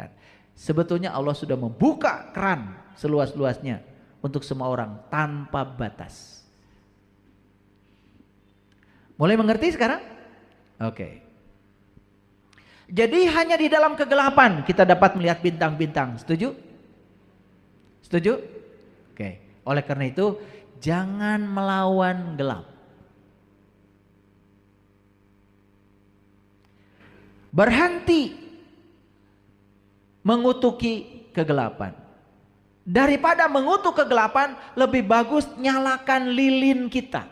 kebaikan. Sebetulnya Allah sudah membuka keran seluas-luasnya untuk semua orang tanpa batas. Mulai mengerti sekarang? Oke. Jadi hanya di dalam kegelapan kita dapat melihat bintang-bintang. Setuju? Setuju? Oke. Oleh karena itu jangan melawan gelap. Berhenti mengutuki kegelapan. Daripada mengutuk kegelapan, lebih bagus nyalakan lilin kita.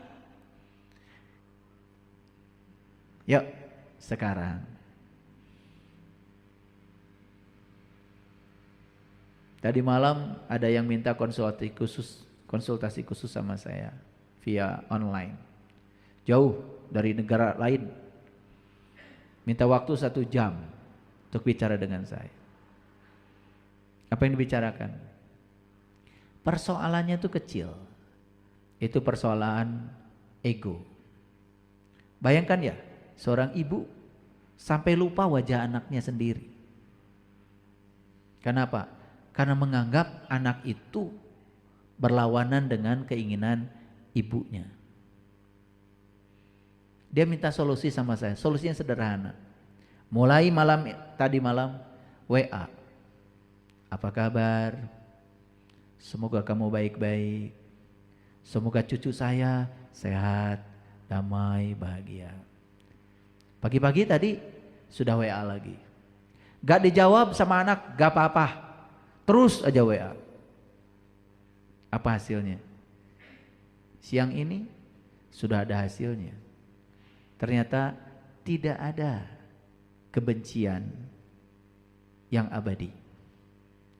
Yuk, sekarang. Tadi malam ada yang minta konsultasi khusus sama saya via online. Jauh dari negara lain. Minta waktu 1 jam untuk bicara dengan saya. Apa yang dibicarakan? Persoalannya itu kecil. Itu persoalan ego. Bayangkan ya, seorang ibu sampai lupa wajah anaknya sendiri. Kenapa? Karena menganggap anak itu berlawanan dengan keinginan ibunya. Dia minta solusi sama saya. Solusinya sederhana. Mulai tadi malam WA. Apa kabar? Semoga kamu baik-baik. Semoga cucu saya sehat, damai, bahagia. Pagi-pagi tadi sudah WA lagi. Gak dijawab sama anak, gak apa-apa. Terus aja WA. Apa hasilnya? Siang ini sudah ada hasilnya. Ternyata tidak ada kebencian yang abadi.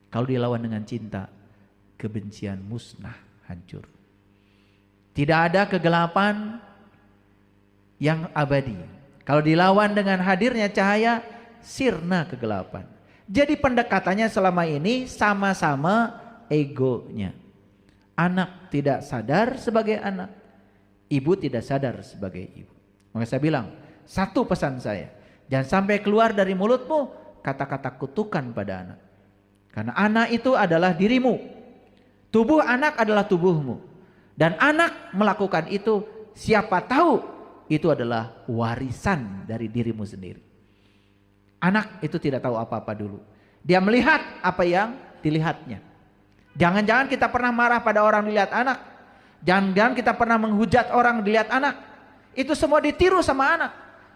Kalau dilawan dengan cinta, kebencian musnah, hancur. Tidak ada kegelapan yang abadi. Kalau dilawan dengan hadirnya cahaya, sirna kegelapan. Jadi pendekatannya selama ini sama-sama egonya. Anak tidak sadar sebagai anak, ibu tidak sadar sebagai ibu. Maka saya bilang, satu pesan saya, jangan sampai keluar dari mulutmu kata-kata kutukan pada anak. Karena anak itu adalah dirimu. Tubuh anak adalah tubuhmu. Dan anak melakukan itu, siapa tahu itu adalah warisan dari dirimu sendiri. Anak itu tidak tahu apa-apa dulu. Dia melihat apa yang dilihatnya. Jangan-jangan kita pernah marah pada orang dilihat anak. Jangan-jangan kita pernah menghujat orang dilihat anak. Itu semua ditiru sama anak.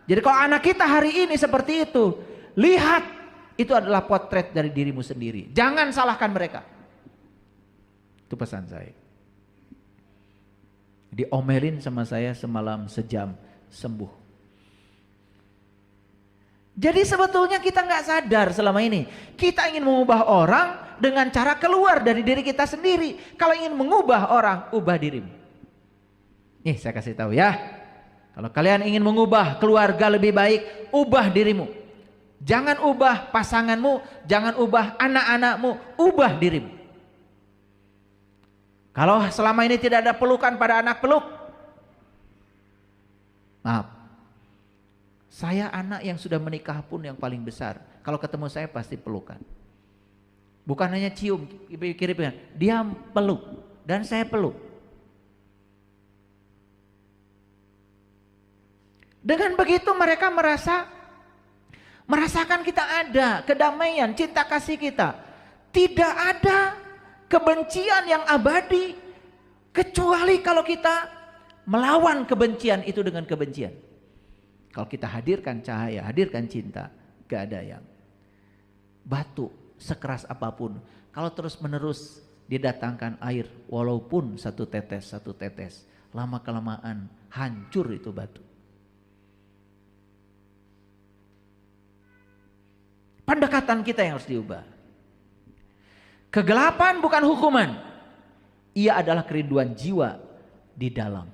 Jadi kalau anak kita hari ini seperti itu, lihat itu adalah potret dari dirimu sendiri. Jangan salahkan mereka. Itu pesan saya. Diomelin sama saya semalam sejam, sembuh. Jadi sebetulnya kita nggak sadar selama ini. Kita ingin mengubah orang dengan cara keluar dari diri kita sendiri. Kalau ingin mengubah orang, ubah dirimu. Nih saya kasih tahu ya. Kalau kalian ingin mengubah keluarga lebih baik, ubah dirimu. Jangan ubah pasanganmu, jangan ubah anak-anakmu, ubah dirimu. Kalau selama ini tidak ada pelukan pada anak, peluk. Maaf. Saya anak yang sudah menikah pun yang paling besar. Kalau ketemu saya pasti pelukan. Bukan hanya cium, kiri-kiri, dia peluk dan saya peluk. Dengan begitu mereka merasakan kita ada kedamaian, cinta kasih kita. Tidak ada kebencian yang abadi kecuali kalau kita melawan kebencian itu dengan kebencian. Kalau kita hadirkan cahaya, hadirkan cinta, gak ada yang batu sekeras apapun. Kalau terus menerus didatangkan air, walaupun satu tetes, lama kelamaan hancur itu batu. Pendekatan kita yang harus diubah. Kegelapan bukan hukuman. Ia adalah kerinduan jiwa di dalam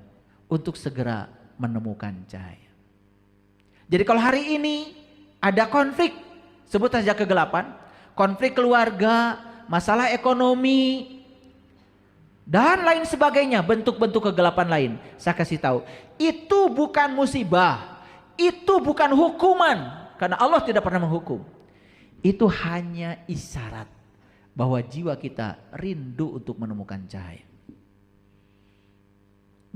untuk segera menemukan cahaya. Jadi kalau hari ini ada konflik, sebut saja kegelapan, konflik keluarga, masalah ekonomi, dan lain sebagainya, bentuk-bentuk kegelapan lain. Saya kasih tahu, itu bukan musibah, itu bukan hukuman, karena Allah tidak pernah menghukum. itu hanya isyarat bahwa jiwa kita rindu untuk menemukan cahaya.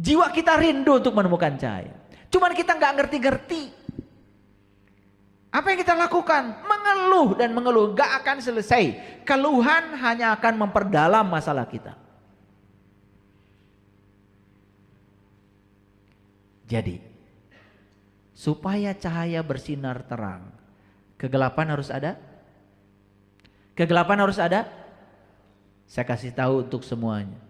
Jiwa kita rindu untuk menemukan cahaya. Cuman kita nggak ngerti-ngerti. Apa yang kita lakukan? Mengeluh dan mengeluh, gak akan selesai. Keluhan hanya akan memperdalam masalah kita. Jadi, supaya cahaya bersinar terang, kegelapan harus ada? Kegelapan harus ada? Saya kasih tahu untuk semuanya.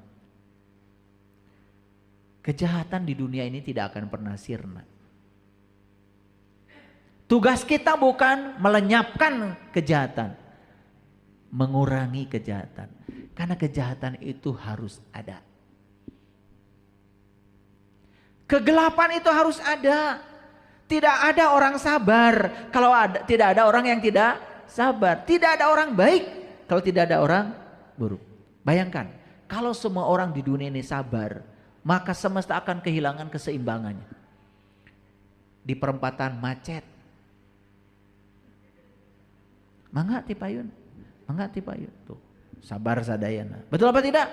Kejahatan di dunia ini tidak akan pernah sirna. Tugas kita bukan melenyapkan kejahatan, mengurangi kejahatan. Karena kejahatan itu harus ada. Kegelapan itu harus ada. Tidak ada orang sabar kalau tidak ada orang yang tidak sabar. Tidak ada orang baik kalau tidak ada orang buruk. Bayangkan, kalau semua orang di dunia ini sabar, maka semesta akan kehilangan keseimbangannya. Di perempatan macet, mangga ti payun, tuh sabar sadayana. Betul apa tidak?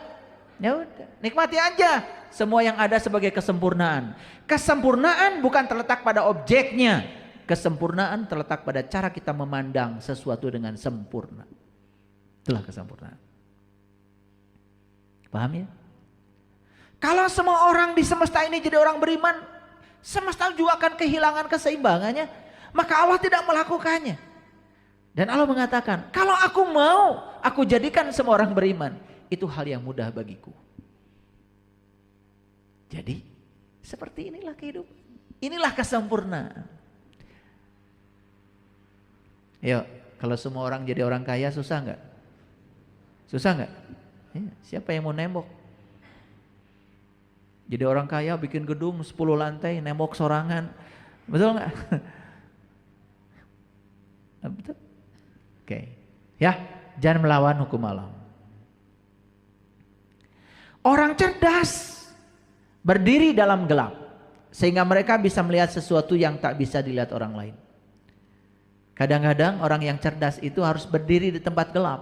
Ya udah, nikmati aja semua yang ada sebagai kesempurnaan. Kesempurnaan bukan terletak pada objeknya, kesempurnaan terletak pada cara kita memandang sesuatu dengan sempurna. Itulah kesempurnaan. Paham ya? Kalau semua orang di semesta ini jadi orang beriman, semesta juga akan kehilangan keseimbangannya, maka Allah tidak melakukannya. Dan Allah mengatakan, kalau aku mau, aku jadikan semua orang beriman. Itu hal yang mudah bagiku. Jadi, seperti inilah kehidupan. Inilah kesempurnaan. Yuk, kalau semua orang jadi orang kaya, susah nggak? Susah nggak? Ya, siapa yang mau nembok? Jadi orang kaya bikin gedung 10 lantai, nembok sorangan. Betul nggak? Betul? Oke, ya, jangan melawan hukum alam. Orang cerdas berdiri dalam gelap sehingga mereka bisa melihat sesuatu yang tak bisa dilihat orang lain. Kadang-kadang orang yang cerdas itu harus berdiri di tempat gelap.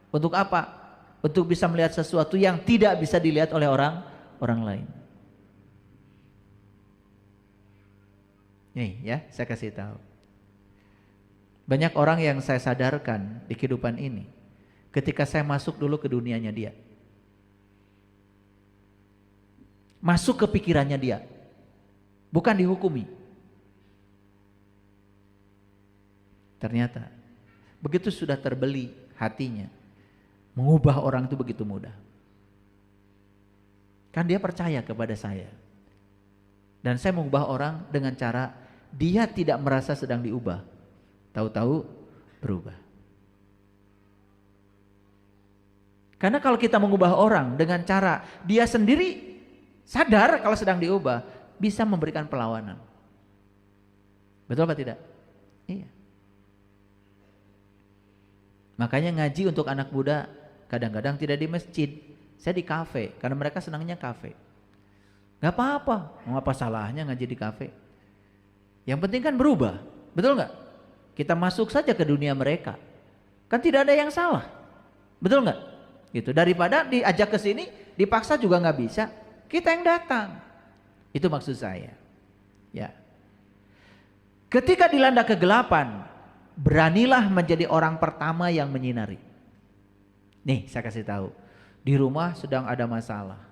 Untuk apa? Untuk bisa melihat sesuatu yang tidak bisa dilihat oleh orang lain. Nih ya, saya kasih tahu. Banyak orang yang saya sadarkan di kehidupan ini ketika saya masuk dulu ke dunianya dia. Masuk ke pikirannya dia. Bukan dihukumi. Ternyata begitu sudah terbeli hatinya, mengubah orang itu begitu mudah. Kan dia percaya kepada saya. Dan saya mengubah orang dengan cara dia tidak merasa sedang diubah. Tahu-tahu berubah. Karena kalau kita mengubah orang dengan cara dia sendiri sadar kalau sedang diubah, bisa memberikan perlawanan. Betul apa tidak? Iya. Makanya ngaji untuk anak muda kadang-kadang tidak di masjid. Saya di kafe, karena mereka senangnya kafe. Gak apa-apa, mau apa salahnya ngaji di kafe. Yang penting kan berubah, betul gak? Kita masuk saja ke dunia mereka. Kan tidak ada yang salah. Betul nggak? Gitu. Daripada diajak ke sini, dipaksa juga nggak bisa. Kita yang datang. Itu maksud saya. Ya. Ketika dilanda kegelapan, beranilah menjadi orang pertama yang menyinari. Nih, saya kasih tahu. Di rumah sedang ada masalah.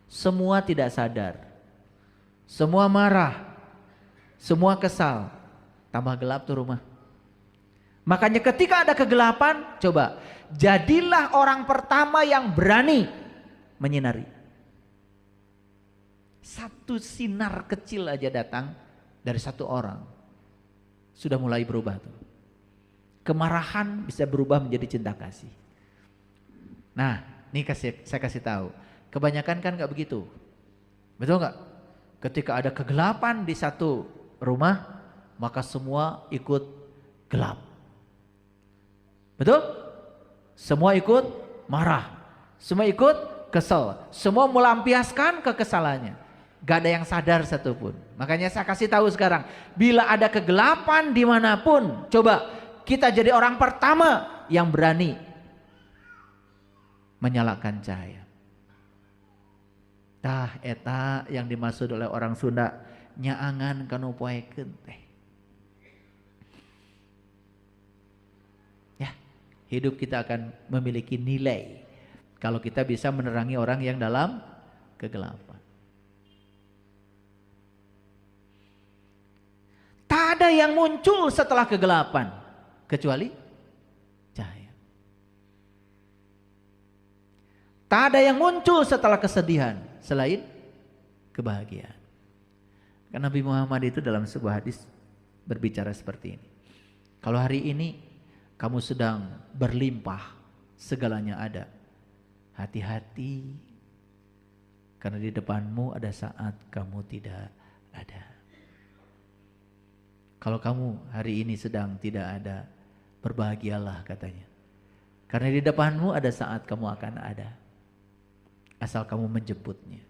Semua tidak sadar. Semua marah. Semua kesal. Tambah gelap tuh rumah. Makanya ketika ada kegelapan, coba jadilah orang pertama yang berani menyinari. Satu sinar kecil aja datang dari satu orang, sudah mulai berubah tuh. Kemarahan bisa berubah menjadi cinta kasih. Nah, ini saya kasih tahu. Kebanyakan kan nggak begitu, betul nggak? Ketika ada kegelapan di satu rumah, maka semua ikut gelap. Betul? Semua ikut marah. Semua ikut kesel. Semua melampiaskan kekesalannya. Gak ada yang sadar satupun. Makanya saya kasih tahu sekarang. Bila ada kegelapan dimanapun, coba kita jadi orang pertama yang berani menyalakan cahaya. Tah eta yang dimaksud oleh orang Sunda, nyaangan kanu poekeun teh. Ya, hidup kita akan memiliki nilai kalau kita bisa menerangi orang yang dalam kegelapan. Tak ada yang muncul setelah kegelapan kecuali cahaya. Tak ada yang muncul setelah kesedihan selain kebahagiaan. Karena Nabi Muhammad itu dalam sebuah hadis berbicara seperti ini. Kalau hari ini kamu sedang berlimpah, segalanya ada, hati-hati, karena di depanmu ada saat kamu tidak ada. Kalau kamu hari ini sedang tidak ada, berbahagialah katanya. Karena di depanmu ada saat kamu akan ada. Asal kamu menjemputnya.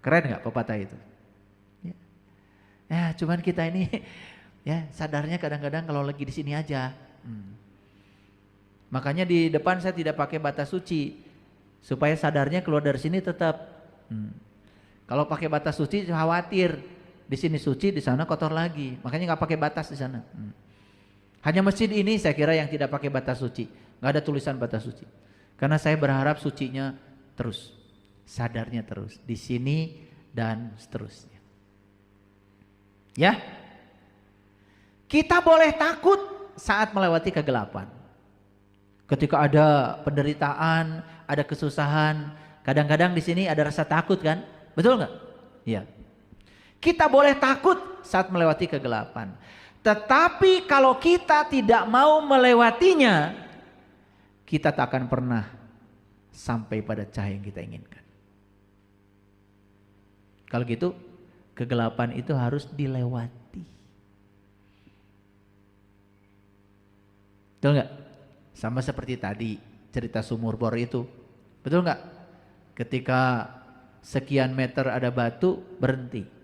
Keren gak pepatah itu? Ya, cuman kita ini ya sadarnya kadang-kadang kalau lagi di sini aja. Makanya di depan saya tidak pakai batas suci. Supaya sadarnya keluar dari sini tetap. Kalau pakai batas suci khawatir. Di sini suci, di sana kotor lagi. Makanya nggak pakai batas di sana. Hanya masjid ini saya kira yang tidak pakai batas suci. Nggak ada tulisan batas suci. Karena saya berharap sucinya terus, sadarnya terus di sini dan seterusnya. Ya, kita boleh takut saat melewati kegelapan. Ketika ada penderitaan, ada kesusahan, kadang-kadang di sini ada rasa takut kan? Betul nggak? Iya. Kita boleh takut saat melewati kegelapan. Tetapi kalau kita tidak mau melewatinya, kita tak akan pernah sampai pada cahaya yang kita inginkan. Kalau gitu, kegelapan itu harus dilewati. Betul nggak? Sama seperti tadi cerita sumur bor itu. Betul nggak? Ketika sekian meter ada batu, berhenti.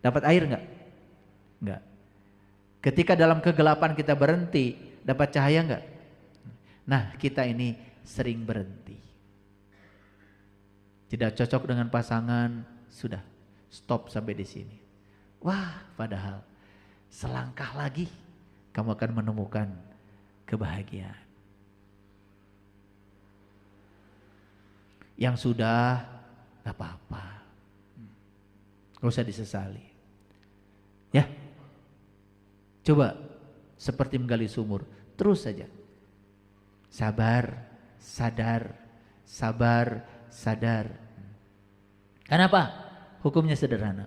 Dapat air nggak? Nggak. Ketika dalam kegelapan kita berhenti, dapat cahaya nggak? Nah, kita ini sering berhenti. Tidak cocok dengan pasangan, sudah stop sampai di sini. Wah, padahal selangkah lagi kamu akan menemukan kebahagiaan. Yang sudah, gak apa-apa, gak usah disesali. Ya, coba seperti menggali sumur, terus saja. Sabar, sadar, sabar, sadar. Kenapa? Hukumnya sederhana.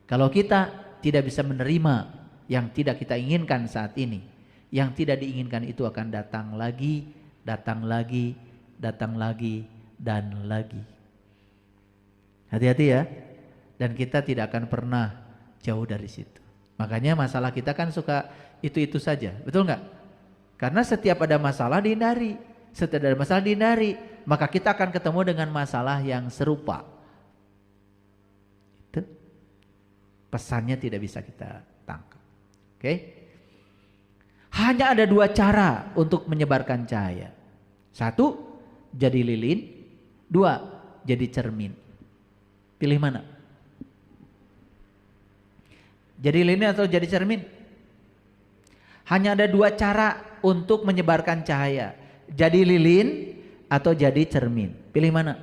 Kalau kita tidak bisa menerima yang tidak kita inginkan saat ini, yang tidak diinginkan itu akan datang lagi, datang lagi, datang lagi, dan lagi. Hati-hati ya. Dan kita tidak akan pernah jauh dari situ. Makanya masalah kita kan suka itu-itu saja. Betul nggak? Karena setiap ada masalah dihindari. Setiap ada masalah dihindari. Maka kita akan ketemu dengan masalah yang serupa. Itu pesannya tidak bisa kita tangkap. Oke? Hanya ada dua cara untuk menyebarkan cahaya. Satu, jadi lilin. Dua, jadi cermin. Pilih mana? Jadi lilin atau jadi cermin? Hanya ada dua cara untuk menyebarkan cahaya. Jadi lilin atau jadi cermin. Pilih mana?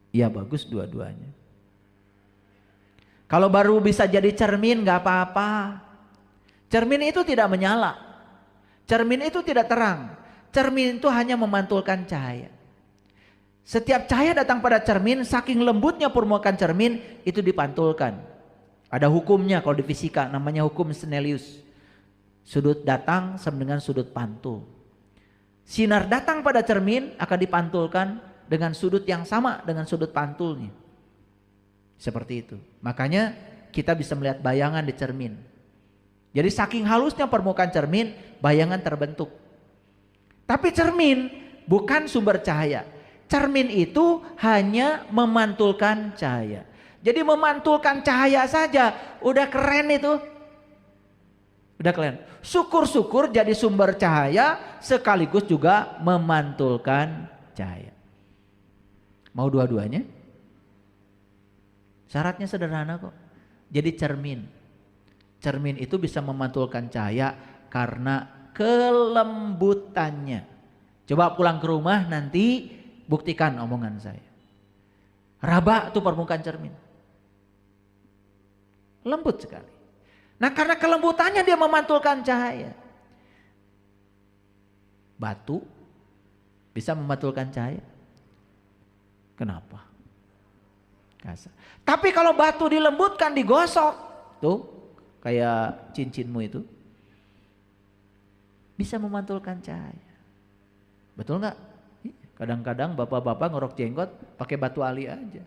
Ya bagus dua-duanya. Kalau baru bisa jadi cermin gak apa-apa. Cermin itu tidak menyala. Cermin itu tidak terang. Cermin itu hanya memantulkan cahaya. Setiap cahaya datang pada cermin, saking lembutnya permukaan cermin itu dipantulkan. Ada hukumnya kalau di fisika, namanya hukum Snellius. Sudut datang sama dengan sudut pantul. Sinar datang pada cermin akan dipantulkan dengan sudut yang sama dengan sudut pantulnya. Seperti itu. Makanya kita bisa melihat bayangan di cermin. Jadi saking halusnya permukaan cermin, bayangan terbentuk. Tapi cermin bukan sumber cahaya. Cermin itu hanya memantulkan cahaya. Jadi memantulkan cahaya saja udah keren itu. Udah kalian. Syukur-syukur jadi sumber cahaya sekaligus juga memantulkan cahaya. Mau dua-duanya? Syaratnya sederhana kok. Jadi cermin. Cermin itu bisa memantulkan cahaya karena kelembutannya. Coba pulang ke rumah nanti buktikan omongan saya. Raba tuh permukaan cermin. Lembut sekali. Nah karena kelembutannya dia memantulkan cahaya. Batu bisa memantulkan cahaya. Kenapa? Kasar. Tapi kalau batu dilembutkan, digosok, tuh kayak cincinmu itu, bisa memantulkan cahaya. Betul nggak? Kadang-kadang bapak-bapak ngorok jenggot pakai batu ali aja,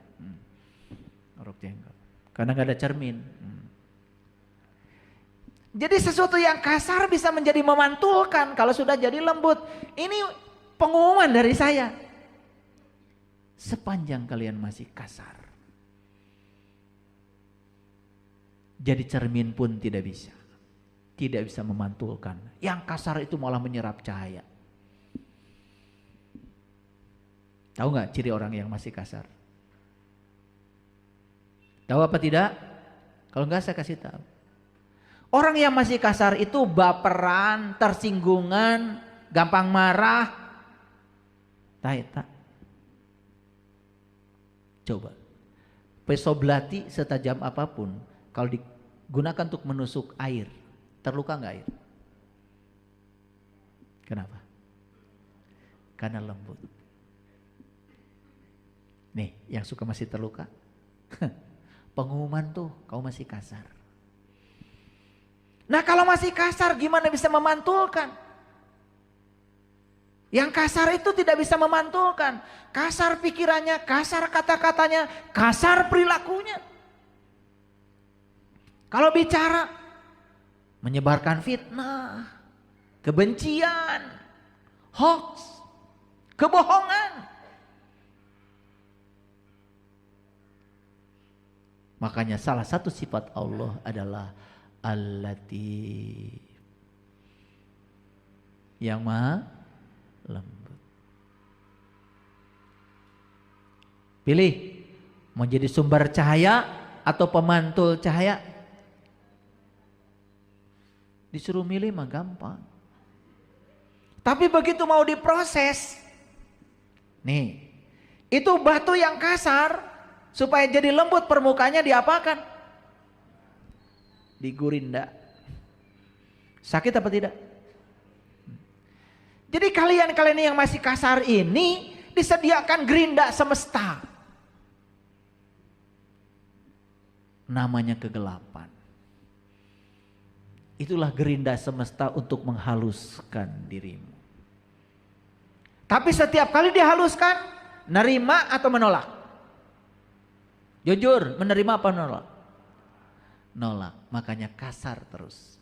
ngorok jenggot, karena nggak ada cermin. Jadi sesuatu yang kasar bisa menjadi memantulkan kalau sudah jadi lembut. Ini pengumuman dari saya. Sepanjang kalian masih kasar, jadi cermin pun tidak bisa. Tidak bisa memantulkan. Yang kasar itu malah menyerap cahaya. Tahu nggak ciri orang yang masih kasar? Tahu apa tidak? Kalau enggak saya kasih tahu. Orang yang masih kasar itu baperan, tersinggungan, gampang marah. Tak. Coba. Pisau belati setajam apapun, kalau digunakan untuk menusuk air, terluka nggak air? Kenapa? Karena lembut. Nih, yang suka masih terluka, pengumuman tuh, kau masih kasar. Nah kalau masih kasar gimana bisa memantulkan? Yang kasar itu tidak bisa memantulkan. Kasar pikirannya, kasar kata-katanya, kasar perilakunya. Kalau bicara, menyebarkan fitnah, kebencian, hoax, kebohongan. Makanya salah satu sifat Allah adalah Al-Latif, yang maha lembut. Pilih, mau jadi sumber cahaya atau pemantul cahaya? Disuruh milih mah gampang. Tapi begitu mau diproses, nih, itu batu yang kasar, supaya jadi lembut permukaannya diapakan? Digurinda. Sakit apa tidak? Jadi kalian yang masih kasar ini disediakan gerinda semesta. Namanya kegelapan. Itulah gerinda semesta untuk menghaluskan dirimu. Tapi setiap kali dihaluskan, nerima atau menolak? Jujur, menerima apa menolak? Nolak, makanya kasar terus.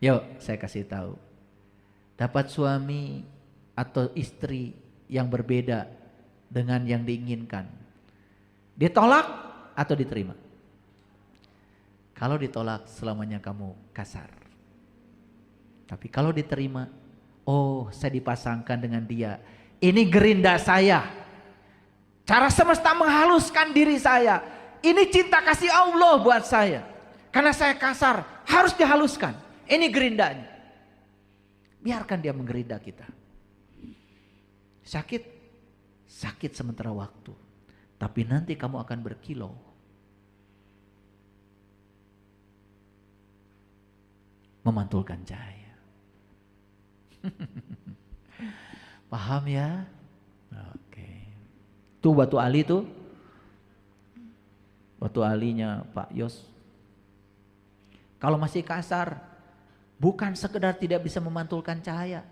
Yuk saya kasih tahu. Dapat suami atau istri yang berbeda dengan yang diinginkan, ditolak atau diterima? Kalau ditolak selamanya kamu kasar. Tapi kalau diterima, oh saya dipasangkan dengan dia, ini gerinda saya, cara semesta menghaluskan diri saya. Ini cinta kasih Allah buat saya. Karena saya kasar, harus dihaluskan. Ini gerindanya. Biarkan dia menggerinda kita. Sakit, sakit sementara waktu. Tapi nanti kamu akan berkilau. Memantulkan cahaya. Paham ya? Oke. Tuh batu ali tuh. Batu alinya Pak Yos. Kalau masih kasar, bukan sekedar tidak bisa memantulkan cahaya,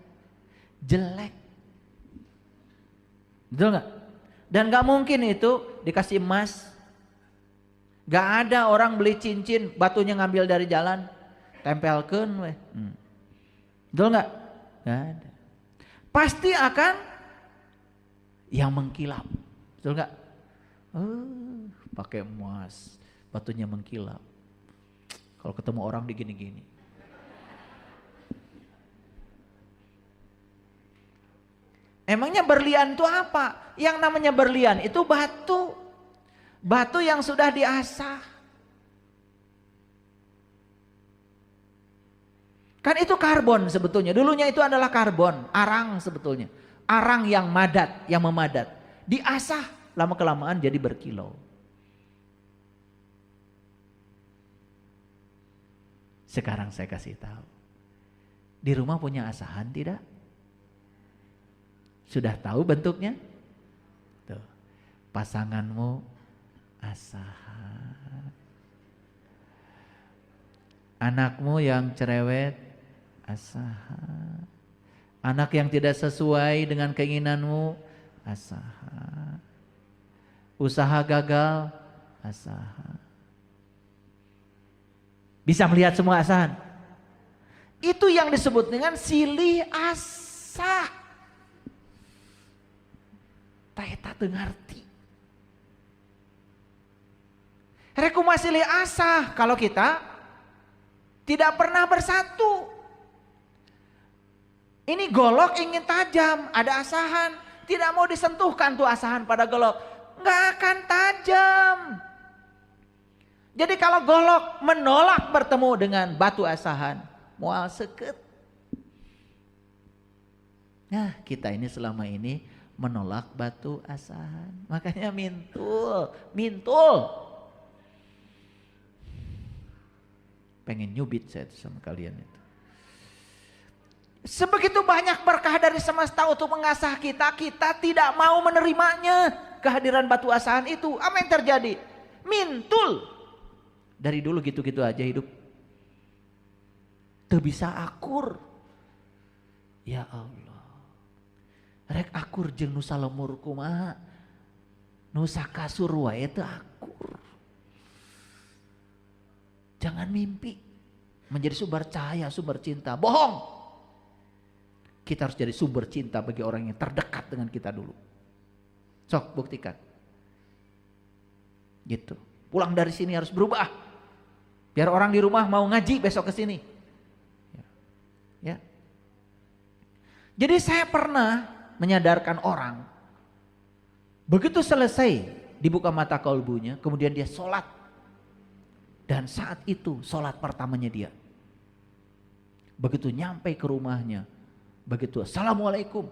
jelek. Betul nggak? Dan nggak mungkin itu dikasih emas. Nggak ada orang beli cincin, batunya ngambil dari jalan, tempelkan weh. Betul nggak? Nggak ada. Pasti akan yang mengkilap. Betul nggak? Pakai emas, batunya mengkilap. Kalau ketemu orang digini-gini. Emangnya berlian itu apa? Yang namanya berlian itu batu. Batu yang sudah diasah. Kan itu karbon sebetulnya. Dulunya itu adalah karbon, arang sebetulnya. Arang yang madat, yang memadat. Diasah, lama-kelamaan jadi berkilau. Sekarang saya kasih tahu. Di rumah punya asahan tidak? Sudah tahu bentuknya? Tuh. Pasanganmu asahan. Anakmu yang cerewet, asahan. Anak yang tidak sesuai dengan keinginanmu, asahan. Usaha gagal, asahan. Bisa melihat semua asahan? Itu yang disebut dengan silih asah. Taeta teu ngarti. Rekumah silih asah kalau kita tidak pernah bersatu. Ini golok ingin tajam, ada asahan, tidak mau disentuhkan tuh asahan pada golok, nggak akan tajam. Jadi kalau golok menolak bertemu dengan batu asahan, moal seket. Nah, kita ini selama ini menolak batu asahan. Makanya mintul. Pengen nyubit saya sama kalian itu. Sebegitu banyak berkah dari semesta untuk mengasah kita, kita tidak mau menerimanya. Kehadiran batu asahan itu, apa yang terjadi? Mintul. Dari dulu gitu-gitu aja hidup. Teu bisa akur. Ya Allah. Rek akur jeung nu salemur kumaha. Nu sakasur wae teu akur. Jangan mimpi menjadi sumber cahaya, sumber cinta. Bohong. Kita harus jadi sumber cinta bagi orang yang terdekat dengan kita dulu. Sok buktikan. Gitu. Pulang dari sini harus berubah. Biar orang di rumah mau ngaji besok ke sini. Ya. Jadi saya pernah menyadarkan orang. Begitu selesai dibuka mata kalbunya, kemudian dia sholat. Dan saat itu sholat pertamanya dia. Begitu nyampe ke rumahnya, begitu assalamualaikum.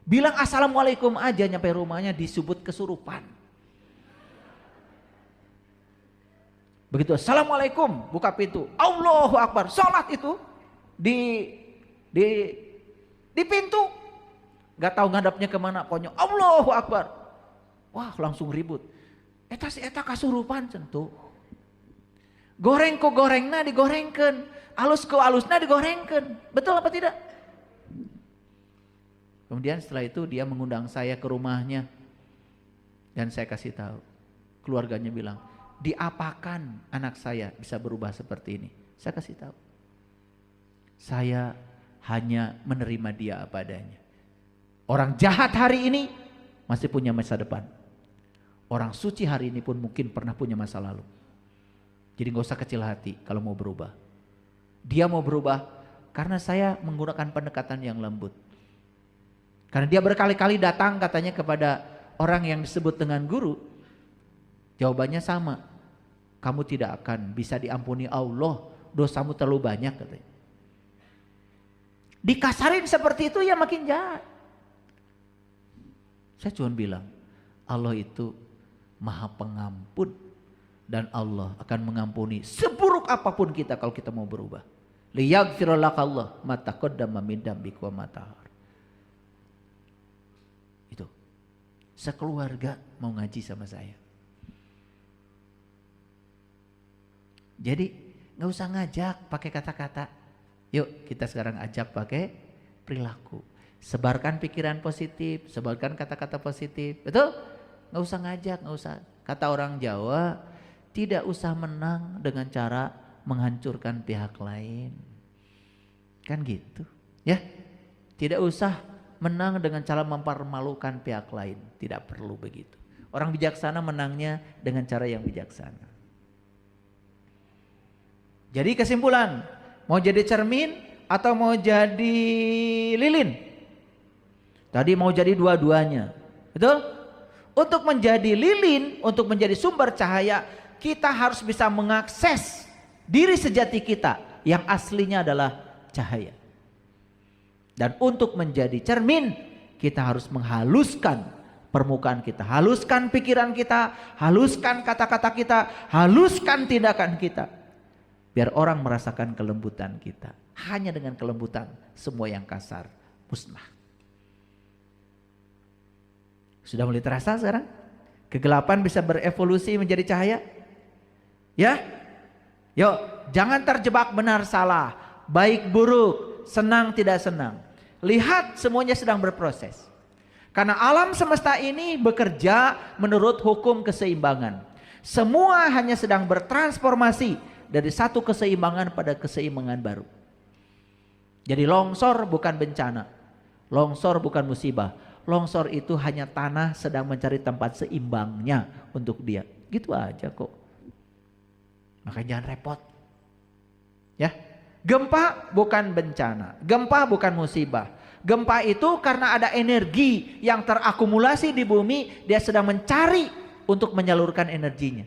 Bilang assalamualaikum aja nyampe rumahnya disebut kesurupan. Begitu assalamualaikum, buka pintu, Allahu Akbar, sholat itu di pintu. Gak tahu ngadapnya kemana, pokoknya Allahu Akbar. Wah langsung ribut. Eta si eta kasurupan tentu. Goreng ku gorengna digorengkan, alus ku alusna digorengkan. Betul apa tidak? Kemudian setelah itu dia mengundang saya ke rumahnya. Dan saya kasih tahu. Keluarganya bilang, diapakan anak saya bisa berubah seperti ini? Saya kasih tahu. Saya hanya menerima dia apa adanya. Orang jahat hari ini masih punya masa depan. Orang suci hari ini pun mungkin pernah punya masa lalu. Jadi gak usah kecil hati kalau mau berubah. Dia mau berubah karena saya menggunakan pendekatan yang lembut. Karena dia berkali-kali datang katanya kepada orang yang disebut dengan guru. Jawabannya sama. Kamu tidak akan bisa diampuni Allah. Dosamu terlalu banyak katanya. Dikasarin seperti itu ya makin jahat. Saya cuma bilang, Allah itu Maha Pengampun dan Allah akan mengampuni seburuk apapun kita kalau kita mau berubah. Liyaghfira lakallah ma taqaddama min dambika wa ma ta'akhkhar. Itu. Sekeluarga mau ngaji sama saya. Jadi nggak usah ngajak pakai kata-kata. Yuk kita sekarang ajak pakai perilaku. Sebarkan pikiran positif, sebarkan kata-kata positif, betul? Nggak usah ngajak, nggak usah. Kata orang Jawa, tidak usah menang dengan cara menghancurkan pihak lain. Kan gitu, ya? Tidak usah menang dengan cara mempermalukan pihak lain, tidak perlu begitu. Orang bijaksana menangnya dengan cara yang bijaksana. Jadi kesimpulan, mau jadi cermin atau mau jadi lilin? Tadi mau jadi dua-duanya, betul? Untuk menjadi lilin, untuk menjadi sumber cahaya, kita harus bisa mengakses diri sejati kita yang aslinya adalah cahaya. Dan untuk menjadi cermin, kita harus menghaluskan permukaan kita, haluskan pikiran kita, haluskan kata-kata kita, haluskan tindakan kita, biar orang merasakan kelembutan kita. Hanya dengan kelembutan semua yang kasar musnah. Sudah mulai terasa sekarang? Kegelapan bisa berevolusi menjadi cahaya? Ya? Yuk, jangan terjebak benar salah, baik buruk, senang tidak senang. Lihat semuanya sedang berproses. Karena alam semesta ini bekerja menurut hukum keseimbangan. Semua hanya sedang bertransformasi dari satu keseimbangan pada keseimbangan baru. Jadi longsor bukan bencana, longsor bukan musibah. Longsor itu hanya tanah sedang mencari tempat seimbangnya untuk dia. Gitu aja kok. Makanya jangan repot. Ya. Gempa bukan bencana, gempa bukan musibah. Gempa itu karena ada energi yang terakumulasi di bumi, dia sedang mencari untuk menyalurkan energinya.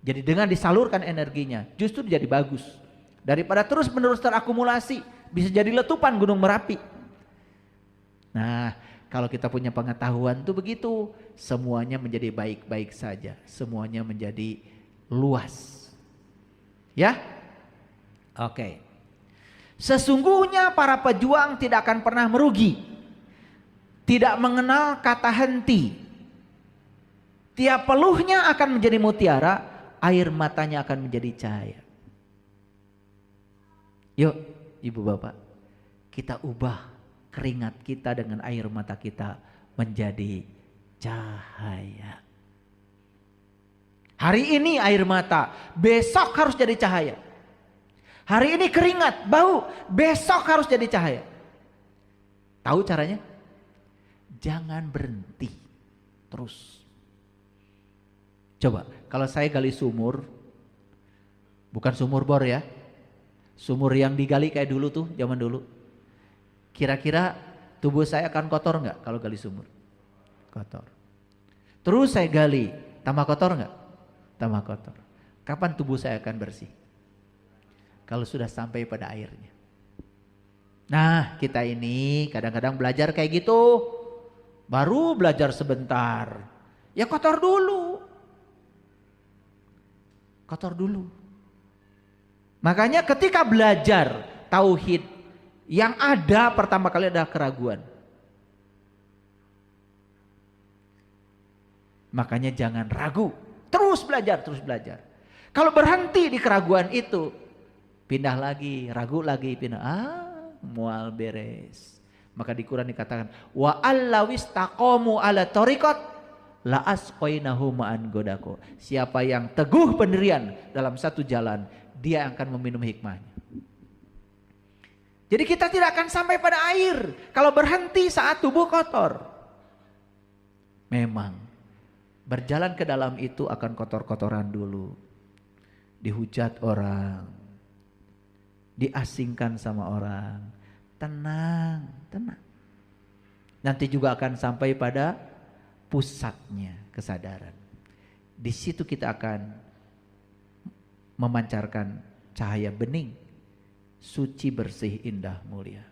Jadi dengan disalurkan energinya, justru jadi bagus. Daripada terus menerus terakumulasi, bisa jadi letupan Gunung Merapi. Nah, kalau kita punya pengetahuan tuh begitu, semuanya menjadi baik-baik saja, semuanya menjadi luas. Ya? Oke. Sesungguhnya para pejuang tidak akan pernah merugi, tidak mengenal kata henti. Tiap peluhnya akan menjadi mutiara, air matanya akan menjadi cahaya. Yuk, ibu bapak, kita ubah keringat kita dengan air mata kita menjadi cahaya. Hari ini air mata, besok harus jadi cahaya. Hari ini keringat, bau, besok harus jadi cahaya. Tahu caranya? Jangan berhenti terus. Coba, kalau saya gali sumur, bukan sumur bor ya, sumur yang digali kayak dulu tuh, zaman dulu. Kira-kira tubuh saya akan kotor nggak kalau gali sumur? Kotor. Terus saya gali, tambah kotor nggak? Tambah kotor. Kapan tubuh saya akan bersih? Kalau sudah sampai pada airnya. Nah, kita ini kadang-kadang belajar kayak gitu. Baru belajar sebentar, ya kotor dulu. Kotor dulu. Makanya ketika belajar tauhid, yang ada pertama kali adalah keraguan. Makanya jangan ragu, terus belajar, terus belajar. Kalau berhenti di keraguan itu, pindah lagi, ragu lagi, pindah. Mual beres. Maka di Quran dikatakan, wa allawis taqamu ala tariqat la asqainahu ma'an godako. Siapa yang teguh pendirian dalam satu jalan, dia akan meminum hikmahnya. Jadi kita tidak akan sampai pada air kalau berhenti saat tubuh kotor. Memang berjalan ke dalam itu akan kotor-kotoran dulu. Dihujat orang, diasingkan sama orang. Tenang, tenang. Nanti juga akan sampai pada pusatnya kesadaran. Di situ kita akan memancarkan cahaya bening, suci, bersih, indah, mulia.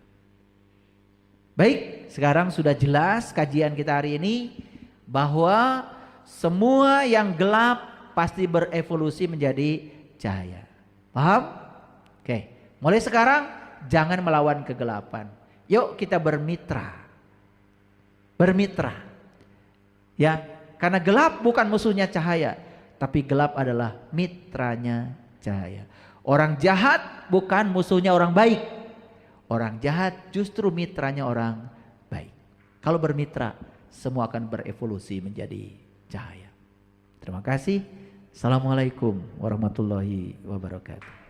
Baik, sekarang sudah jelas kajian kita hari ini bahwa semua yang gelap pasti berevolusi menjadi cahaya. Paham? Oke, mulai sekarang jangan melawan kegelapan. Yuk kita bermitra. Bermitra. Ya, karena gelap bukan musuhnya cahaya, tapi gelap adalah mitranya cahaya. Orang jahat bukan musuhnya orang baik. Orang jahat justru mitranya orang baik. Kalau bermitra, semua akan berevolusi menjadi cahaya. Terima kasih. Assalamualaikum warahmatullahi wabarakatuh.